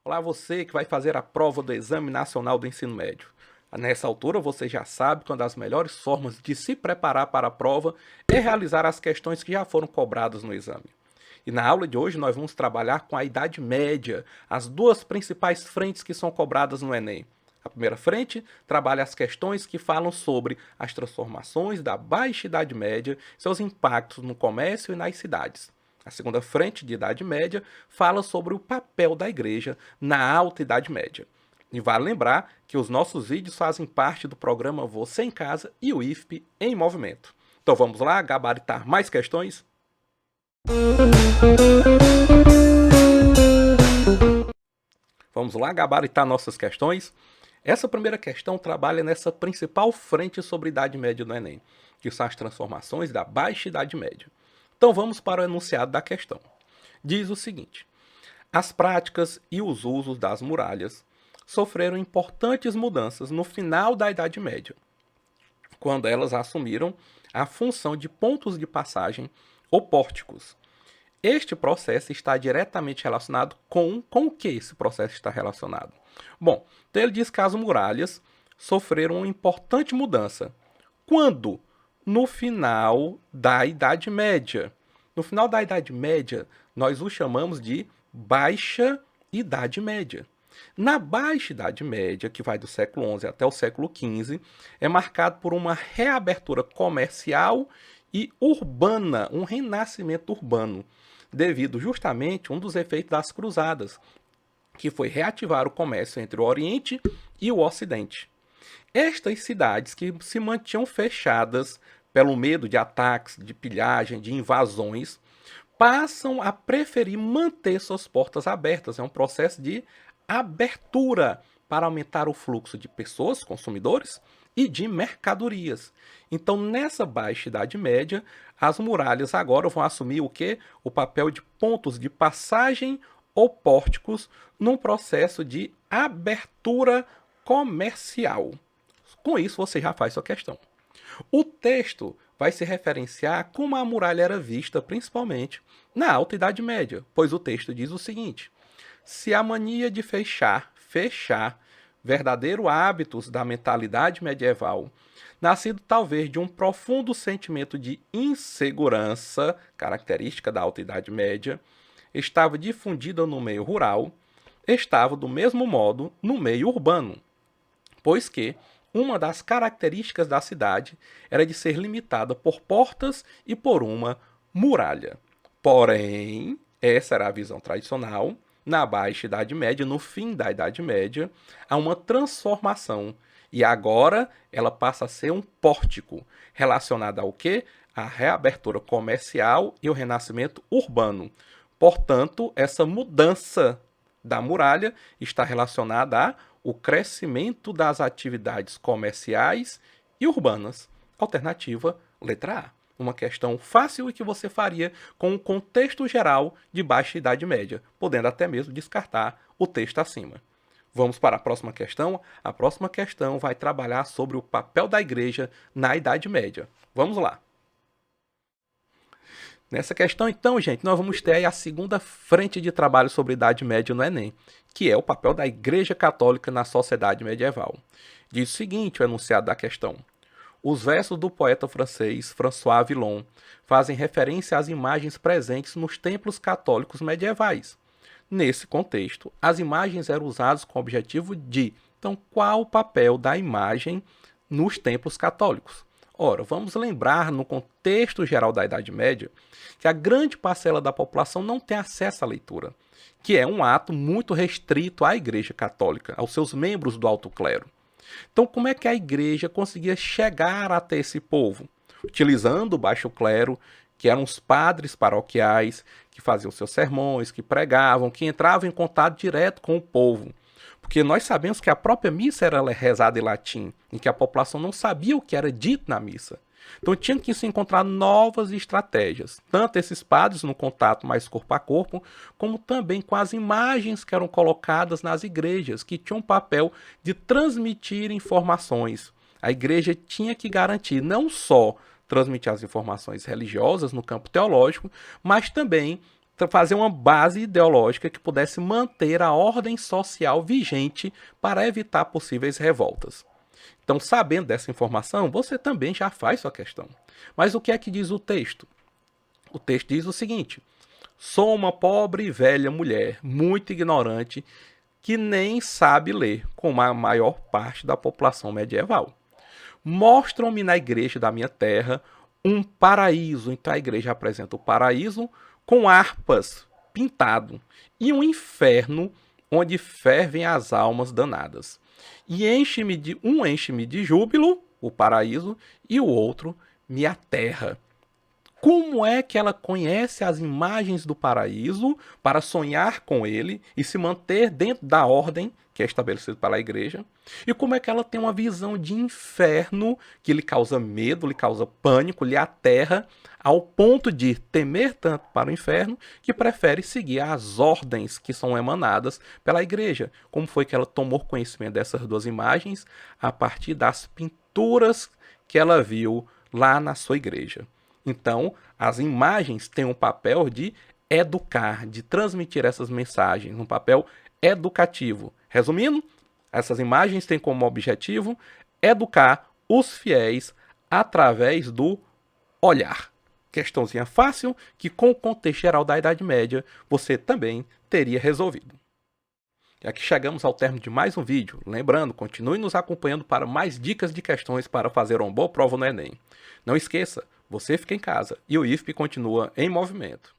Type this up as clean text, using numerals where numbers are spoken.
Olá, você que vai fazer a prova do Exame Nacional do Ensino Médio. Nessa altura, você já sabe que uma das melhores formas de se preparar para a prova é realizar as questões que já foram cobradas no exame. E na aula de hoje nós vamos trabalhar com a Idade Média, as duas principais frentes que são cobradas no Enem. A primeira frente trabalha as questões que falam sobre as transformações da Baixa Idade Média, seus impactos no comércio e nas cidades. A segunda frente de Idade Média fala sobre o papel da Igreja na Alta Idade Média. E vale lembrar que os nossos vídeos fazem parte do programa Você em Casa e o IFP em Movimento. Então vamos lá gabaritar mais questões? Vamos lá gabaritar nossas questões? Essa primeira questão trabalha nessa principal frente sobre Idade Média no Enem, que são as transformações da Baixa Idade Média. Então vamos para o enunciado da questão. Diz o seguinte: as práticas e os usos das muralhas sofreram importantes mudanças no final da Idade Média, quando elas assumiram a função de pontos de passagem ou pórticos. Este processo está diretamente relacionado com o que esse processo está relacionado? Bom, então ele diz que as muralhas sofreram uma importante mudança. Quando? No final da Idade Média. No final da Idade Média, nós o chamamos de Baixa Idade Média. Na Baixa Idade Média, que vai do século XI até o século XV, é marcado por uma reabertura comercial e urbana, um renascimento urbano, devido justamente a um dos efeitos das cruzadas, que foi reativar o comércio entre o Oriente e o Ocidente. Estas cidades que se mantinham fechadas pelo medo de ataques, de pilhagem, de invasões, passam a preferir manter suas portas abertas. É um processo de abertura para aumentar o fluxo de pessoas, consumidores, e de mercadorias. Então, nessa Baixa Idade Média, as muralhas agora vão assumir o quê? O papel de pontos de passagem ou pórticos num processo de abertura comercial. Com isso, você já faz sua questão. O texto vai se referenciar a como a muralha era vista, principalmente na Alta Idade Média, pois o texto diz o seguinte: se a mania de fechar, verdadeiro hábitos da mentalidade medieval, nascido talvez de um profundo sentimento de insegurança, característica da Alta Idade Média, estava difundida no meio rural, estava do mesmo modo no meio urbano, pois que uma das características da cidade era de ser limitada por portas e por uma muralha. Porém, essa era a visão tradicional. Na Baixa Idade Média, no fim da Idade Média, há uma transformação. E agora ela passa a ser um pórtico, relacionado ao quê? A reabertura comercial e o renascimento urbano. Portanto, essa mudança da muralha está relacionada ao crescimento das atividades comerciais e urbanas. Alternativa, letra A. Uma questão fácil e que você faria com o contexto geral de Baixa Idade Média, podendo até mesmo descartar o texto acima. Vamos para a próxima questão. A próxima questão vai trabalhar sobre o papel da Igreja na Idade Média. Vamos lá. Nessa questão, então, gente, nós vamos ter aí a segunda frente de trabalho sobre Idade Média no Enem, que é o papel da Igreja Católica na sociedade medieval. Diz o seguinte, o enunciado da questão: os versos do poeta francês François Villon fazem referência às imagens presentes nos templos católicos medievais. Nesse contexto, as imagens eram usadas com o objetivo de... Então, qual o papel da imagem nos templos católicos? Ora, vamos lembrar, no contexto geral da Idade Média, que a grande parcela da população não tem acesso à leitura, que é um ato muito restrito à Igreja Católica, aos seus membros do alto clero. Então, como é que a Igreja conseguia chegar até esse povo? Utilizando o baixo clero, que eram os padres paroquiais, que faziam seus sermões, que pregavam, que entravam em contato direto com o povo. Porque nós sabemos que a própria missa era rezada em latim, e que a população não sabia o que era dito na missa. Então tinha que se encontrar novas estratégias, tanto esses padres no contato mais corpo a corpo, como também com as imagens que eram colocadas nas igrejas, que tinham o papel de transmitir informações. A igreja tinha que garantir não só transmitir as informações religiosas no campo teológico, mas também fazer uma base ideológica que pudesse manter a ordem social vigente para evitar possíveis revoltas. Então, sabendo dessa informação, você também já faz sua questão. Mas o que é que diz o texto? O texto diz o seguinte: sou uma pobre e velha mulher, muito ignorante, que nem sabe ler, como a maior parte da população medieval. Mostram-me na igreja da minha terra um paraíso. Então a igreja apresenta o paraíso com harpas pintado e um inferno onde fervem as almas danadas. E enche-me de júbilo, o paraíso, e o outro me aterra. Como é que ela conhece as imagens do paraíso para sonhar com ele e se manter dentro da ordem que é estabelecida pela igreja? E como é que ela tem uma visão de inferno que lhe causa medo, lhe causa pânico, lhe aterra, ao ponto de temer tanto para o inferno que prefere seguir as ordens que são emanadas pela igreja? Como foi que ela tomou conhecimento dessas duas imagens? A partir das pinturas que ela viu lá na sua igreja. Então, as imagens têm um papel de educar, de transmitir essas mensagens, um papel educativo. Resumindo, essas imagens têm como objetivo educar os fiéis através do olhar. Questãozinha fácil que, com o contexto geral da Idade Média, você também teria resolvido. E aqui chegamos ao término de mais um vídeo. Lembrando, continue nos acompanhando para mais dicas de questões para fazer uma boa prova no Enem. Não esqueça, você fica em casa e o IFP continua em movimento.